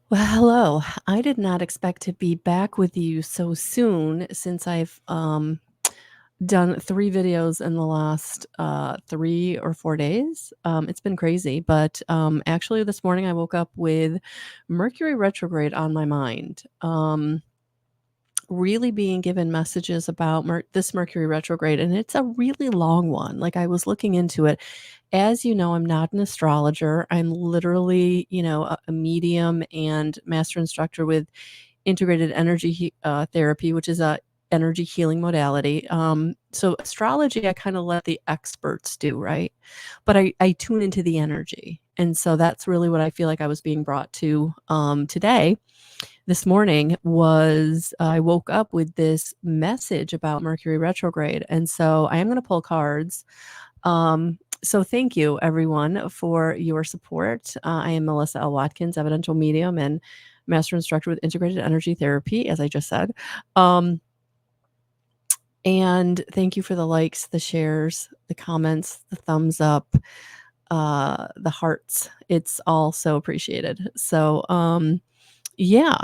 Well, hello. I did not expect to be back with you so soon since I've done 3 videos in the last 3 or 4 days. It's been crazy, but actually, this morning I woke up with Mercury retrograde on my mind. Really being given messages about this Mercury retrograde, and it's a really long one. Like, I was looking into it. As you know, I'm not an astrologer. I'm literally, a medium and master instructor with integrated energy therapy, which is a energy healing modality. So astrology, I kind of let the experts do, right? But I tune into the energy. And so that's really what I feel like I was being brought to today. This morning was I woke up with this message about Mercury retrograde. And so I am going to pull cards. So thank you everyone for your support. I am Melissa L. Watkins, evidential medium and master instructor with integrated energy therapy, as I just said. And thank you for the likes, the shares, the comments, the thumbs up, the hearts. It's all so appreciated. So, yeah.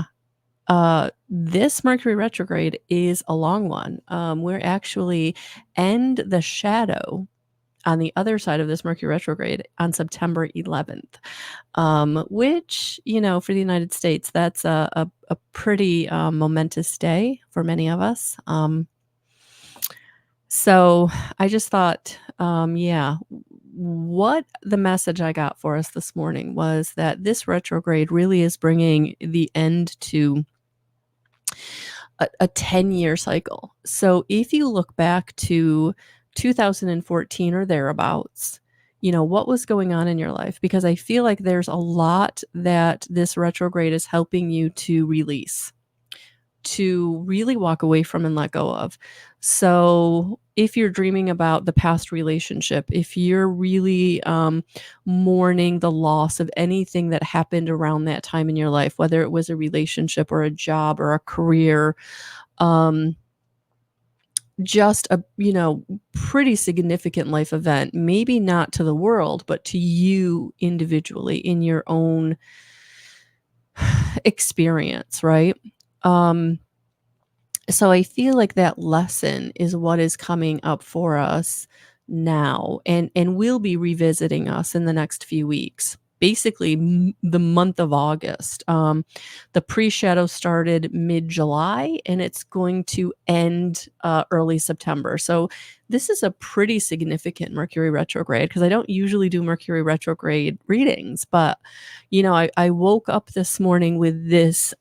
This Mercury retrograde is a long one. We're actually end the shadow on the other side of this Mercury retrograde on September 11th, which, for the United States, that's a pretty momentous day for many of us. So I just thought, yeah, what the message I got for us this morning was that this retrograde really is bringing the end to a 10-year cycle. So if you look back to 2014 or thereabouts, what was going on in your life? Because I feel like there's a lot that this retrograde is helping you to release, to really walk away from and let go of. So if you're dreaming about the past relationship, if you're really mourning the loss of anything that happened around that time in your life, whether it was a relationship or a job or a career, just a pretty significant life event, maybe not to the world, but to you individually in your own experience, right? So I feel like that lesson is what is coming up for us now, and will be revisiting us in the next few weeks. Basically, the month of August. The pre-shadow started mid-July, and it's going to end early September. So this is a pretty significant Mercury retrograde, because I don't usually do Mercury retrograde readings, but I woke up this morning with this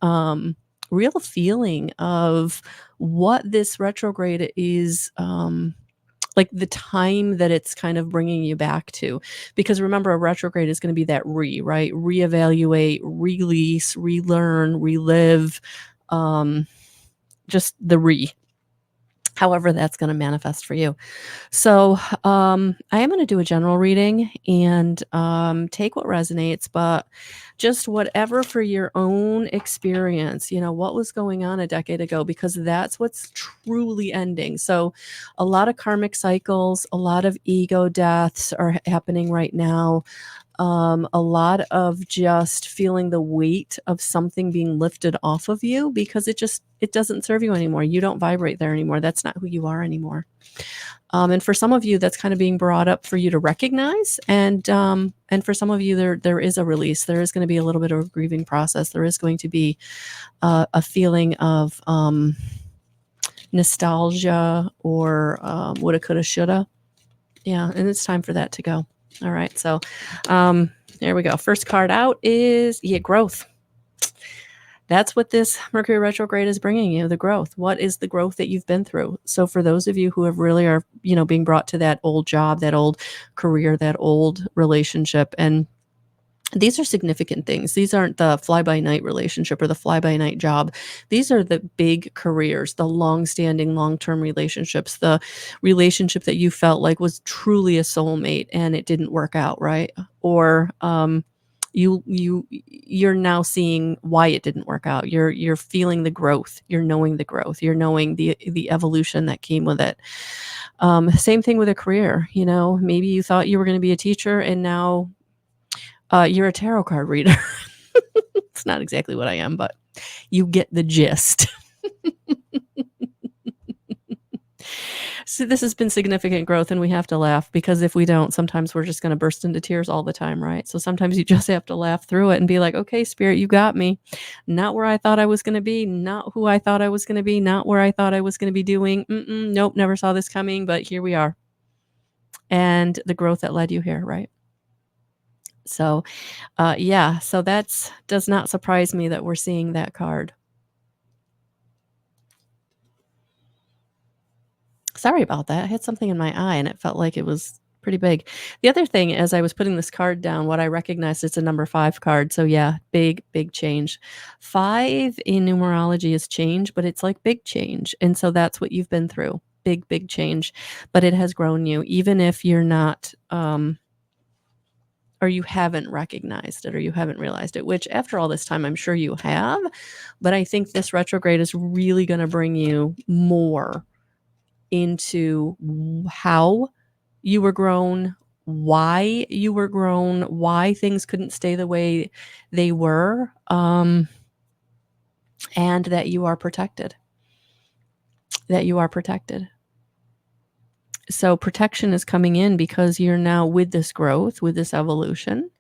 real feeling of what this retrograde is, like the time that it's kind of bringing you back to. Because remember, a retrograde is going to be that right? Reevaluate, release, relearn, relive, just the however that's going to manifest for you. So I am going to do a general reading and take what resonates, but just whatever for your own experience, what was going on a decade ago, because that's what's truly ending. So a lot of karmic cycles, a lot of ego deaths are happening right now. A lot of just feeling the weight of something being lifted off of you, because it doesn't serve you anymore. You don't vibrate there anymore. That's not who you are anymore. And for some of you, that's kind of being brought up for you to recognize. And for some of you, there is a release. There is going to be a little bit of a grieving process. There is going to be a feeling of nostalgia or woulda, coulda, shoulda. Yeah, and it's time for that to go. All right, so there we go. First card out is growth. That's what this Mercury retrograde is bringing you, the growth. What is the growth that you've been through? So for those of you who have really are, being brought to that old job, that old career, that old relationship, and these are significant things. These aren't the fly-by-night relationship or the fly-by-night job. These are the big careers, the long-standing, long-term relationships, the relationship that you felt like was truly a soulmate and it didn't work out, right? Or you're now seeing why it didn't work out. You're feeling the growth. You're knowing the growth. You're knowing the evolution that came with it. Same thing with a career. Maybe you thought you were going to be a teacher, and now you're a tarot card reader. That's not exactly what I am, but you get the gist. So this has been significant growth, and we have to laugh, because if we don't, sometimes we're just going to burst into tears all the time, right? So sometimes you just have to laugh through it and be like, okay, Spirit, you got me. Not where I thought I was going to be, not who I thought I was going to be, not where I thought I was going to be doing. Nope, never saw this coming, but here we are. And the growth that led you here, right? So, yeah, so that's does not surprise me that we're seeing that card. Sorry about that. I had something in my eye and it felt like it was pretty big. The other thing, as I was putting this card down, what I recognized, it's a number 5 card. So yeah, big, big change. 5 in numerology is change, but it's like big change. And so that's what you've been through. Big, big change. But it has grown you, even if you're not, or you haven't recognized it, or you haven't realized it, which after all this time, I'm sure you have. But I think this retrograde is really going to bring you more into how you were grown, why you were grown, why things couldn't stay the way they were, and that you are protected. That you are protected. So protection is coming in because you're now, with this growth, with this evolution,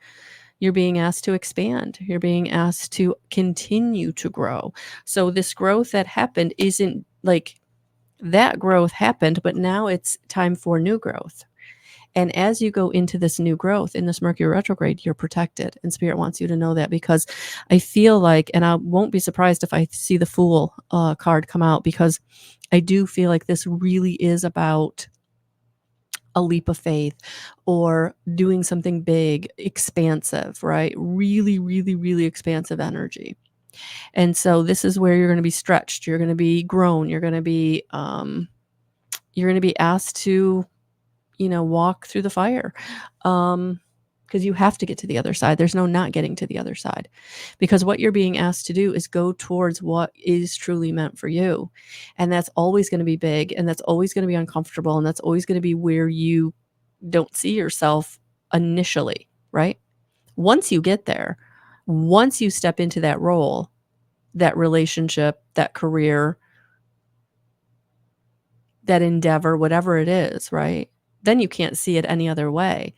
you're being asked to expand. You're being asked to continue to grow. So this growth that happened isn't like, that growth happened, but now it's time for new growth. And as you go into this new growth in this Mercury retrograde, you're protected. And Spirit wants you to know that, because I feel like, and I won't be surprised if I see the Fool card come out, because I do feel like this really is about a leap of faith or doing something big, expansive, right? Really, really, really expansive energy. And so this is where you're going to be stretched. You're going to be grown. You're going to be asked to, walk through the fire, because you have to get to the other side. There's no not getting to the other side, because what you're being asked to do is go towards what is truly meant for you. And that's always going to be big, and that's always going to be uncomfortable, and that's always going to be where you don't see yourself initially, right? Once you get there, once you step into that role, that relationship, that career, that endeavor, whatever it is, right? Then you can't see it any other way.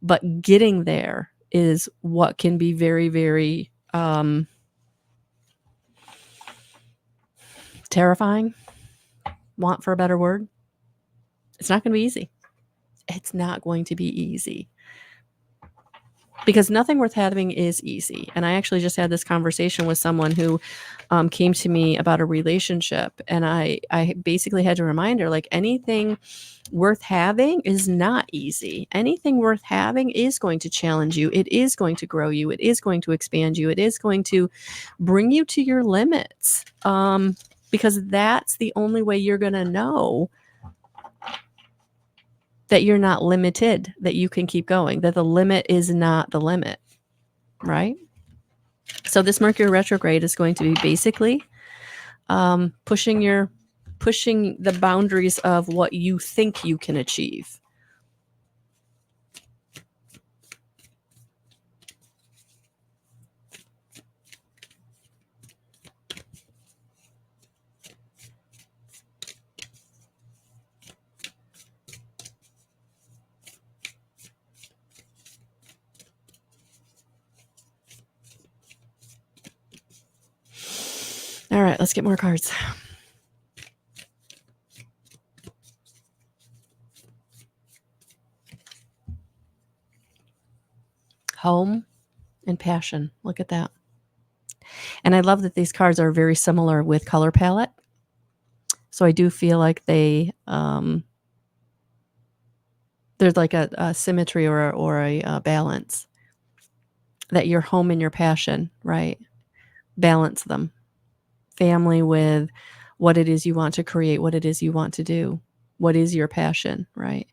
But getting there is what can be very, very terrifying. Want for a better word? It's not going to be easy. It's not going to be easy. Because nothing worth having is easy. And I actually just had this conversation with someone who came to me about a relationship. And I basically had to remind her, like, anything worth having is not easy. Anything worth having is going to challenge you. It is going to grow you. It is going to expand you. It is going to bring you to your limits, because that's the only way you're going to know that you're not limited, that you can keep going, that the limit is not the limit, right? So this Mercury retrograde is going to be basically pushing the boundaries of what you think you can achieve. All right, let's get more cards. Home and passion. Look at that. And I love that these cards are very similar with color palette. So I do feel like there's like a symmetry or a balance, that your home and your passion, right? Balance them. Family with what it is you want to create, what it is you want to do, what is your passion, right?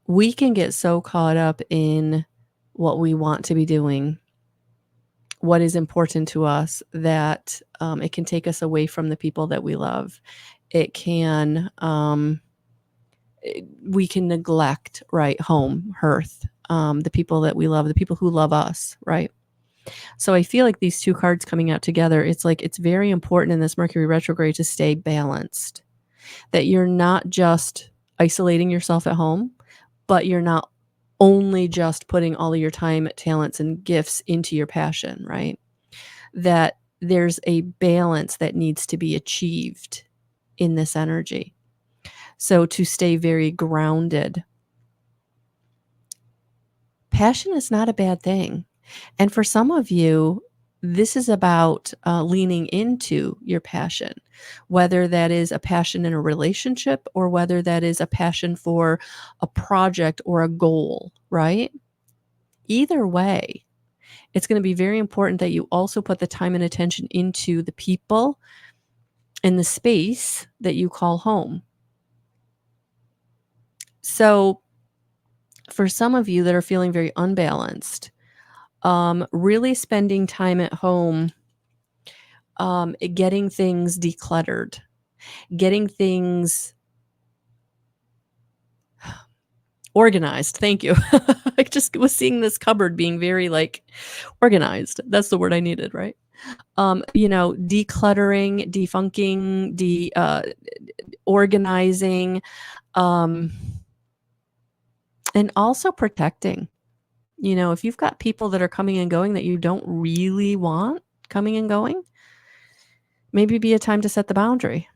We can get so caught up in what we want to be doing, what is important to us, that it can take us away from the people that we love. It can, we can neglect, right, home, hearth, the people that we love, the people who love us, right? So I feel like these two cards coming out together, it's like it's very important in this Mercury retrograde to stay balanced, that you're not just isolating yourself at home, but you're not only just putting all of your time, talents, and gifts into your passion, right? That there's a balance that needs to be achieved in this energy. So to stay very grounded. Passion is not a bad thing. And for some of you, this is about leaning into your passion, whether that is a passion in a relationship or whether that is a passion for a project or a goal, right? Either way, it's going to be very important that you also put the time and attention into the people and the space that you call home. So for some of you that are feeling very unbalanced, really spending time at home, getting things decluttered, getting things organized. Thank you. I just was seeing this cupboard being very like organized. That's the word I needed, right? Decluttering, defunking, organizing, and also protecting. If you've got people that are coming and going that you don't really want coming and going, maybe be a time to set the boundary.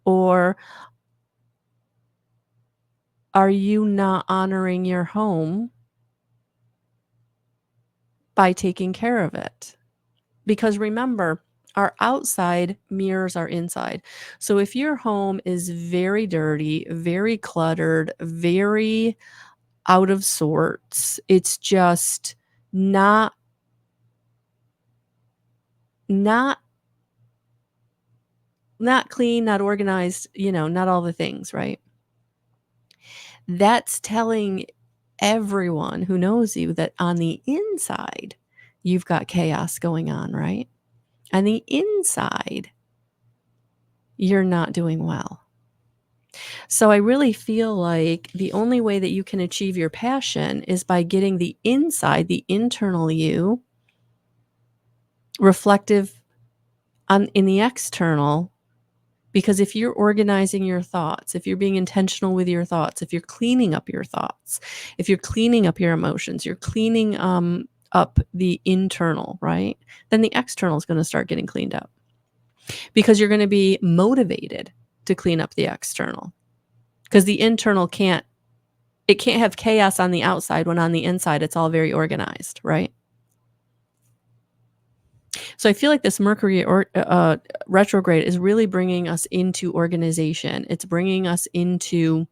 Or are you not honoring your home by taking care of it? Because remember, our outside mirrors our inside. So if your home is very dirty, very cluttered, very out of sorts, it's just not clean, not organized, not all the things, right? That's telling everyone who knows you that on the inside, you've got chaos going on, right? On the inside, you're not doing well. So I really feel like the only way that you can achieve your passion is by getting the inside, the internal you, reflective in the external. Because if you're organizing your thoughts, if you're being intentional with your thoughts, if you're cleaning up your thoughts, if you're cleaning up your emotions, you're cleaning up the internal, right? Then the external is going to start getting cleaned up because you're going to be motivated to clean up the external, because the internal can't have chaos on the outside when on the inside it's all very organized, right? So I feel like this Mercury retrograde is really bringing us into organization. It's bringing us into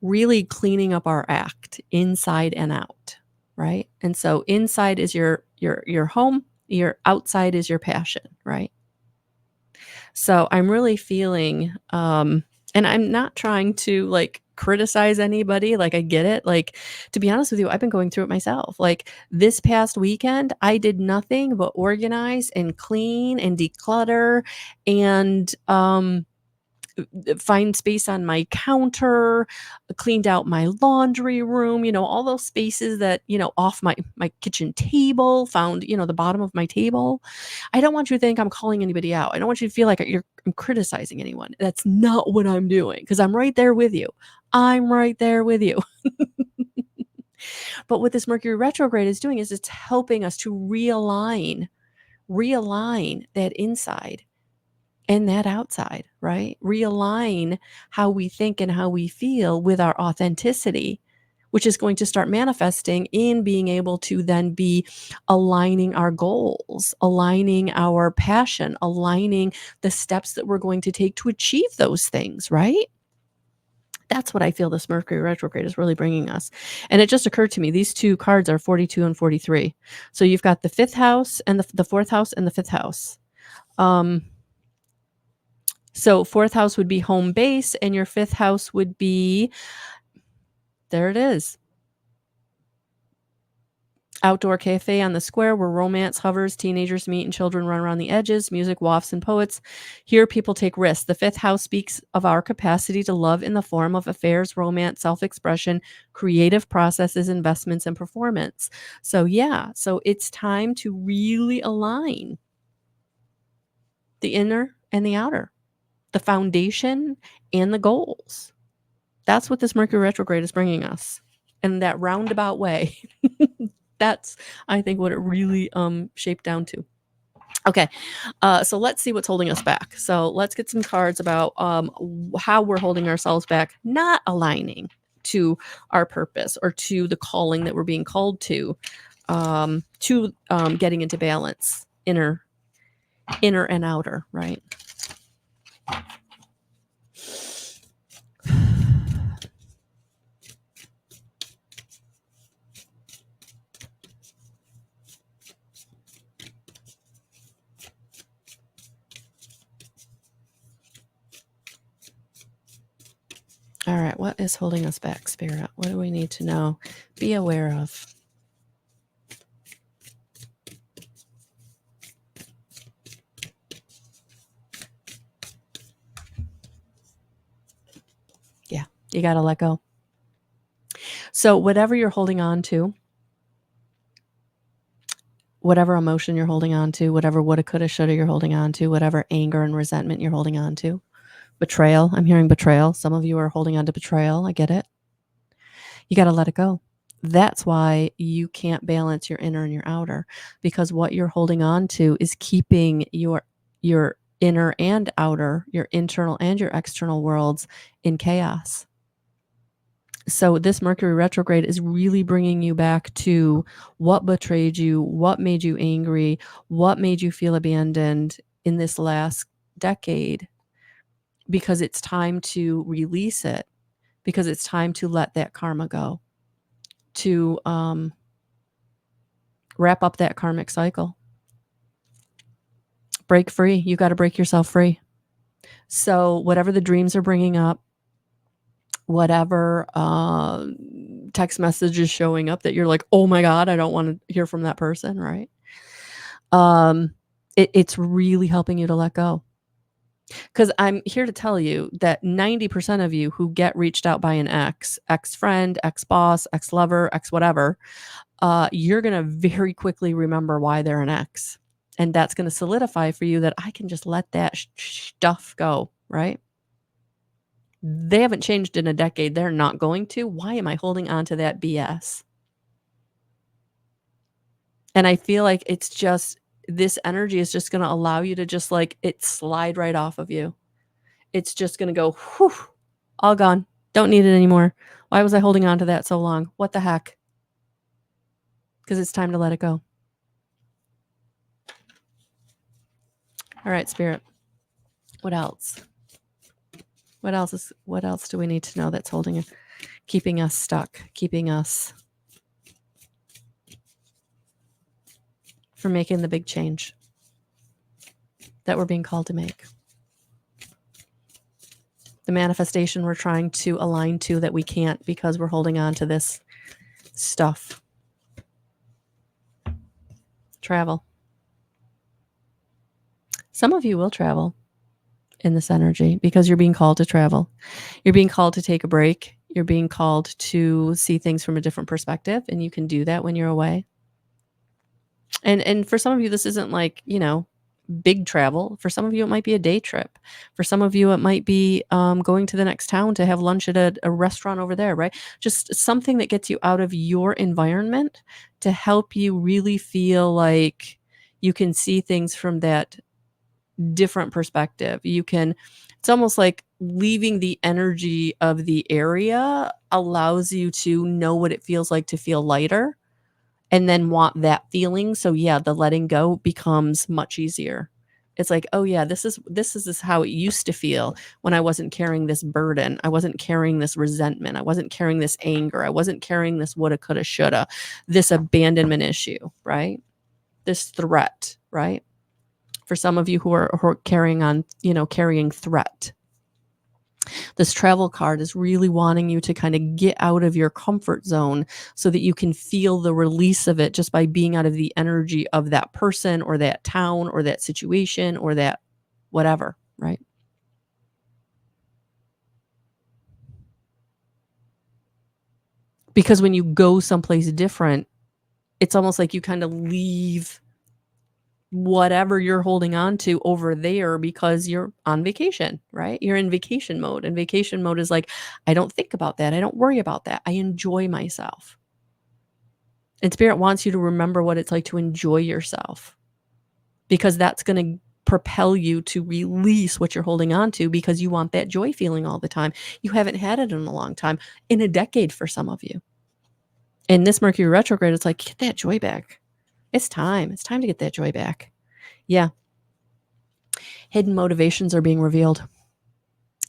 really cleaning up our act inside and out, right? And so inside is your home, your outside is your passion, right? So I'm really feeling, and I'm not trying to like criticize anybody. Like, I get it. Like, to be honest with you, I've been going through it myself. Like this past weekend, I did nothing but organize and clean and declutter and, find space on my counter, cleaned out my laundry room, all those spaces that, off my kitchen table, found, the bottom of my table. I don't want you to think I'm calling anybody out. I don't want you to feel like I'm criticizing anyone. That's not what I'm doing, because I'm right there with you. I'm right there with you. But what this Mercury retrograde is doing is it's helping us to realign that inside and that outside, right? Realign how we think and how we feel with our authenticity, which is going to start manifesting in being able to then be aligning our goals, aligning our passion, aligning the steps that we're going to take to achieve those things, right? That's what I feel this Mercury retrograde is really bringing us. And it just occurred to me, these two cards are 42 and 43. So you've got the fifth house and the fourth house and the fifth house. So fourth house would be home base, and your fifth house would be, there it is, Outdoor cafe on the square where romance hovers, teenagers meet and children run around the edges, music wafts and poets. Here people take risks. The fifth house speaks of our capacity to love in the form of affairs, romance, self-expression, creative processes, investments, and performance. So yeah, so it's time to really align the inner and the outer, the foundation and the goals. That's what this Mercury retrograde is bringing us in that roundabout way. That's, I think, what it really shaped down to. Okay, so let's see what's holding us back. So let's get some cards about how we're holding ourselves back, not aligning to our purpose or to the calling that we're being called to getting into balance, inner and outer, right? All right, what is holding us back, Spirit? What do we need to know? Be aware of. Yeah, you got to let go. So whatever you're holding on to, whatever emotion you're holding on to, whatever woulda, coulda, shoulda you're holding on to, whatever anger and resentment you're holding on to, betrayal. I'm hearing betrayal. Some of you are holding on to betrayal. I get it. You got to let it go. That's why you can't balance your inner and your outer, because what you're holding on to is keeping your inner and outer, your internal and your external worlds in chaos. So this Mercury retrograde is really bringing you back to what betrayed you, what made you angry, what made you feel abandoned in this last decade, because it's time to release it, because it's time to let that karma go, to wrap up that karmic cycle. Break free. You got to break yourself free. So whatever the dreams are bringing up, whatever text message is showing up that you're like, oh my God, I don't want to hear from that person, right? It's really helping you to let go. Because I'm here to tell you that 90% of you who get reached out by an ex-friend, ex-boss, ex-lover, ex-whatever, you're going to very quickly remember why they're an ex. And that's going to solidify for you that I can just let that stuff go, right? They haven't changed in a decade. They're not going to. Why am I holding on to that BS? And I feel like it's just, this energy is just going to allow you to just like it slide right off of you. It's just going to go, whew, all gone. Don't need it anymore. Why was I holding on to that so long? What the heck? Because it's time to let it go. All right, Spirit. What else? What else do we need to know that's holding it, keeping us stuck, keeping us from making the big change that we're being called to make? The manifestation we're trying to align to that we can't because we're holding on to this stuff. Travel. Some of you will travel in this energy because you're being called to travel. You're being called to take a break. You're being called to see things from a different perspective, and you can do that when you're away. And for some of you, this isn't like, big travel. For some of you, it might be a day trip. For some of you, it might be going to the next town to have lunch at a restaurant over there, right? Just something that gets you out of your environment to help you really feel like you can see things from that different perspective. It's almost like leaving the energy of the area allows you to know what it feels like to feel lighter and then want that feeling. So yeah, the letting go becomes much easier. It's like, oh yeah, this is how it used to feel when I wasn't carrying this burden. I wasn't carrying this resentment. I wasn't carrying this anger. I wasn't carrying this woulda, coulda, shoulda, this abandonment issue, right? This threat, right? For some of you who are carrying on, carrying threat. This travel card is really wanting you to kind of get out of your comfort zone so that you can feel the release of it just by being out of the energy of that person or that town or that situation or that whatever, right? Because when you go someplace different, it's almost like you kind of leave whatever you're holding on to over there because you're on vacation, right? You're in vacation mode. And vacation mode is like, I don't think about that. I don't worry about that. I enjoy myself. And spirit wants you to remember what it's like to enjoy yourself because that's going to propel you to release what you're holding on to because you want that joy feeling all the time. You haven't had it in a long time, in a decade for some of you. And this Mercury retrograde, it's like, get that joy back. It's time. It's time to get that joy back. Yeah. Hidden motivations are being revealed.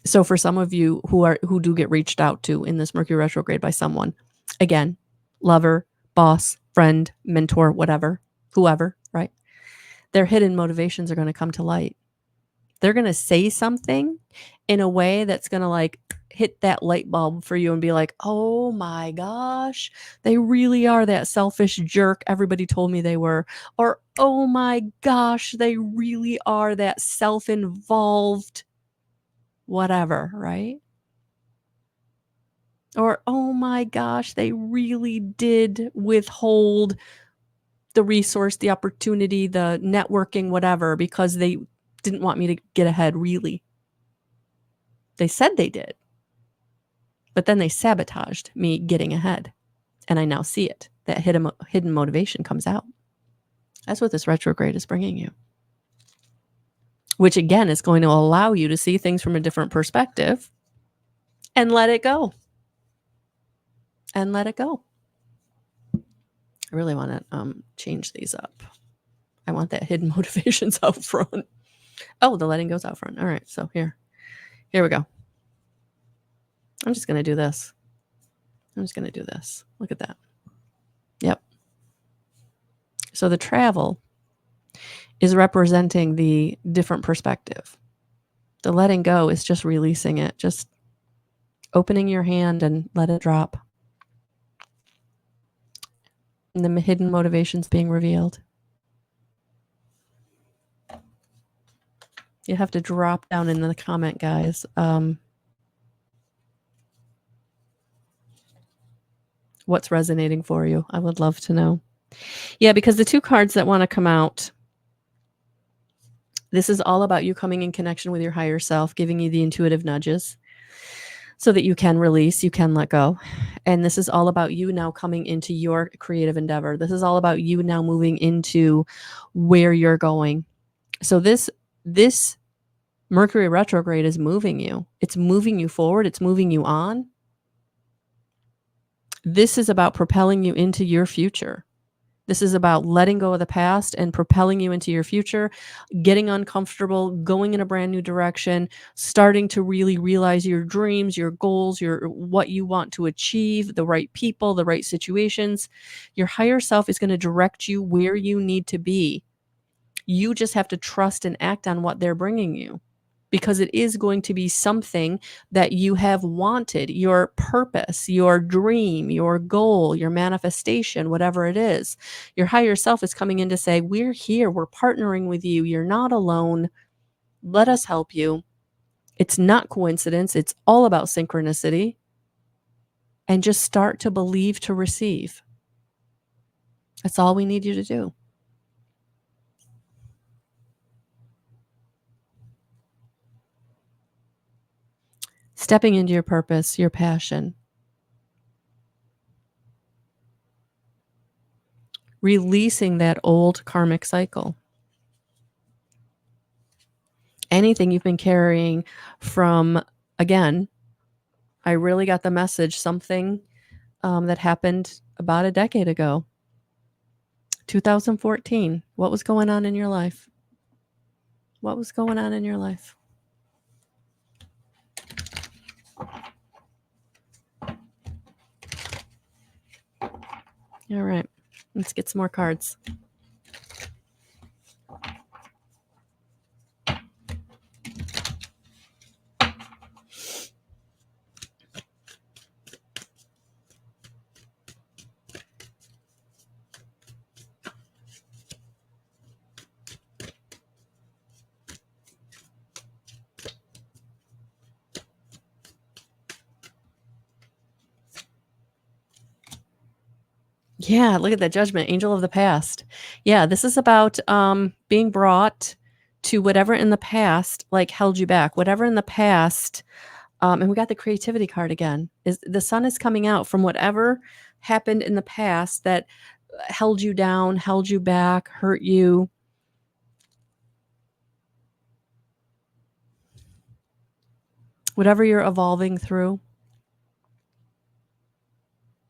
So for some of you who do get reached out to in this Mercury retrograde by someone, again, lover, boss, friend, mentor, whatever, whoever, right? Their hidden motivations are going to come to light. They're going to say something in a way that's going to like hit that light bulb for you and be like, oh my gosh, they really are that selfish jerk everybody told me they were. Or, oh my gosh, they really are that self-involved whatever, right? Or, oh my gosh, they really did withhold the resource, the opportunity, the networking, whatever, because they didn't want me to get ahead, really. They said they did, but then they sabotaged me getting ahead. And I now see it. That hidden motivation comes out. That's what this retrograde is bringing you. Which, again, is going to allow you to see things from a different perspective and let it go. And let it go. I really want to change these up. I want that hidden motivations out front. Oh, the letting goes out front. All right, so here we go. I'm just going to do this. Look at that. Yep. So the travel is representing the different perspective. The letting go is just releasing it, just opening your hand and let it drop. And the hidden motivations being revealed. You have to drop down in the comment, guys. What's resonating for you? I would love to know. Yeah, because the two cards that want to come out, this is all about you coming in connection with your higher self, giving you the intuitive nudges so that you can release, you can let go. And this is all about you now coming into your creative endeavor. This is all about you now moving into where you're going. So this Mercury retrograde is moving you. It's moving you forward. It's moving you on. This is about propelling you into your future. This is about letting go of the past and propelling you into your future, getting uncomfortable, going in a brand new direction, starting to really realize your dreams, your goals, what you want to achieve, the right people, the right situations. Your higher self is going to direct you where you need to be. You just have to trust and act on what they're bringing you, because it is going to be something that you have wanted, your purpose, your dream, your goal, your manifestation, whatever it is. Your higher self is coming in to say, we're here, we're partnering with you, you're not alone, let us help you. It's not coincidence, it's all about synchronicity. And just start to believe to receive. That's all we need you to do. Stepping into your purpose, your passion. Releasing that old karmic cycle. Anything you've been carrying from, again, I really got the message, something that happened about a decade ago, 2014. What was going on in your life? What was going on in your life? All right, let's get some more cards. Yeah, look at that judgment, angel of the past. Yeah, this is about being brought to whatever in the past like held you back, whatever in the past. And we got the creativity card again. Is the sun is coming out from whatever happened in the past that held you down, held you back, hurt you. Whatever you're evolving through.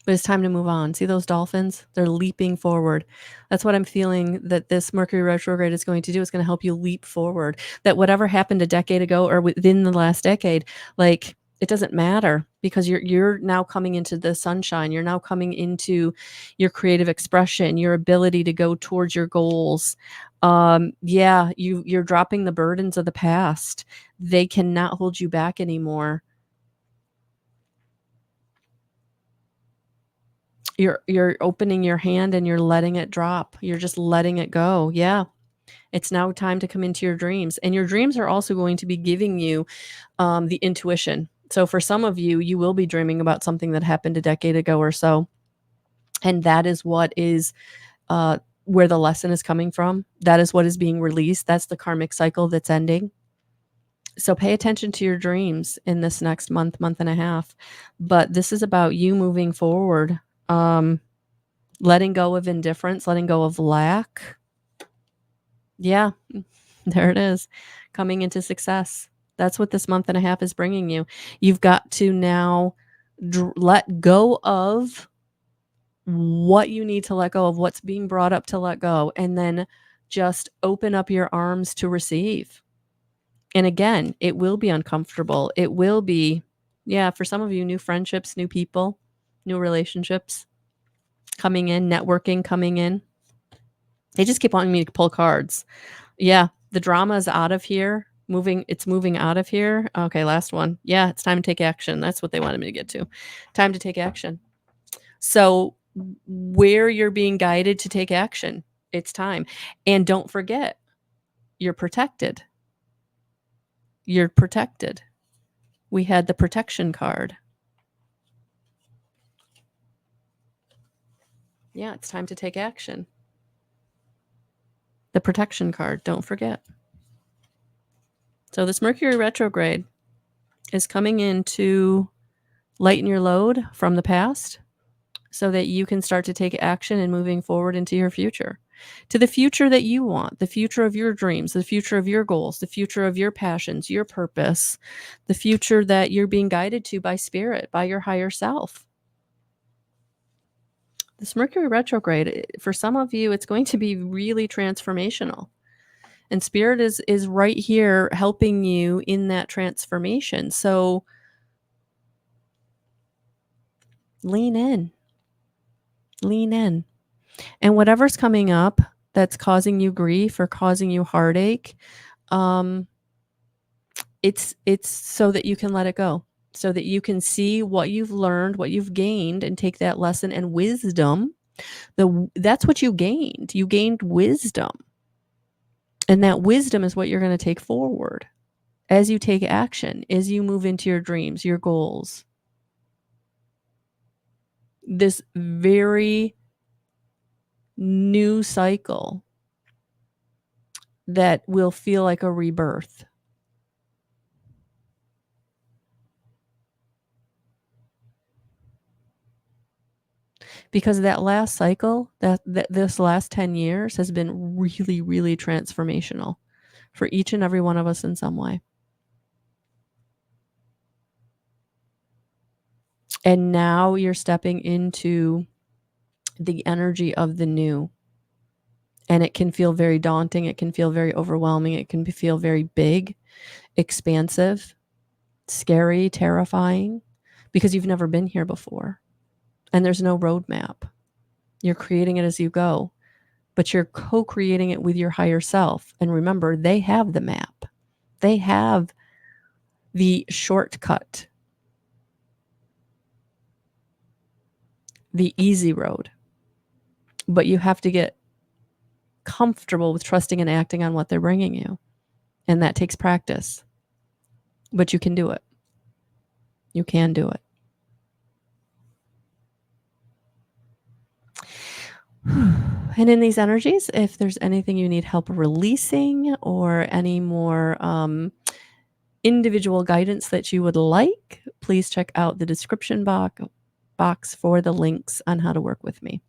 But it's time to move on. See those dolphins? They're leaping forward. That's what I'm feeling that this Mercury retrograde is going to do. It's going to help you leap forward. That whatever happened a decade ago or within the last decade, like it doesn't matter because you're now coming into the sunshine. You're now coming into your creative expression, your ability to go towards your goals. Yeah, you're dropping the burdens of the past. They cannot hold you back anymore. You're opening your hand and you're letting it drop. You're just letting it go. Yeah. It's now time to come into your dreams. And your dreams are also going to be giving you the intuition. So for some of you, you will be dreaming about something that happened a decade ago or so. And that is what is where the lesson is coming from. That is what is being released. That's the karmic cycle that's ending. So pay attention to your dreams in this next month, month and a half. But this is about you moving forward. Letting go of indifference, letting go of lack. Yeah, there it is. Coming into success. That's what this month and a half is bringing you. You've got to now let go of what you need to let go of, what's being brought up to let go, and then just open up your arms to receive. And again, it will be uncomfortable. It will be, yeah, for some of you, new friendships, new people, new relationships coming in, networking coming in. They just keep wanting me to pull cards. Yeah, the drama is out of here. It's moving out of here. Okay, last one. Yeah, it's time to take action. That's what they wanted me to get to. Time to take action. So, where you're being guided to take action, it's time. And don't forget, you're protected. You're protected. We had the protection card. Yeah, it's time to take action. The protection card, don't forget. So, this Mercury retrograde is coming in to lighten your load from the past so that you can start to take action and moving forward into your future, to the future that you want, the future of your dreams, the future of your goals, the future of your passions, your purpose, the future that you're being guided to by spirit, by your higher self. This Mercury retrograde, for some of you, it's going to be really transformational. And spirit is right here helping you in that transformation. So lean in. Lean in. And whatever's coming up that's causing you grief or causing you heartache, it's so that you can let it go, so that you can see what you've learned, what you've gained, and take that lesson and wisdom. That's what you gained. You gained wisdom. And that wisdom is what you're going to take forward as you take action, as you move into your dreams, your goals. This very new cycle that will feel like a rebirth. Because that last cycle, that this last 10 years has been really, really transformational for each and every one of us in some way. And now you're stepping into the energy of the new. And it can feel very daunting. It can feel very overwhelming. It can feel very big, expansive, scary, terrifying, because you've never been here before. And there's no roadmap. You're creating it as you go, but you're co-creating it with your higher self. And remember, they have the map. They have the shortcut, the easy road. But you have to get comfortable with trusting and acting on what they're bringing you. And that takes practice. But you can do it. You can do it. And in these energies, if there's anything you need help releasing or any more individual guidance that you would like, please check out the description box for the links on how to work with me.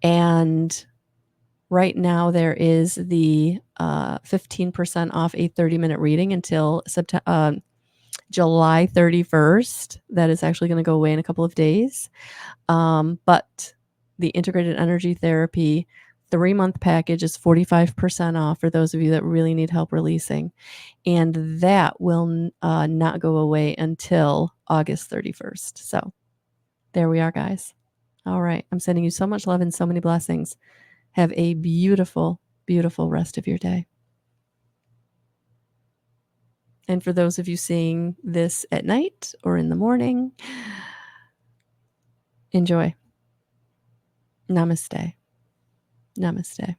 And right now there is the 15% off a 30-minute reading until July 31st. That is actually going to go away in a couple of days. But the integrated energy therapy 3-month package is 45% off for those of you that really need help releasing. And that will not go away until August 31st. So there we are, guys. All right. I'm sending you so much love and so many blessings. Have a beautiful, beautiful rest of your day. And for those of you seeing this at night or in the morning, enjoy. Namaste. Namaste.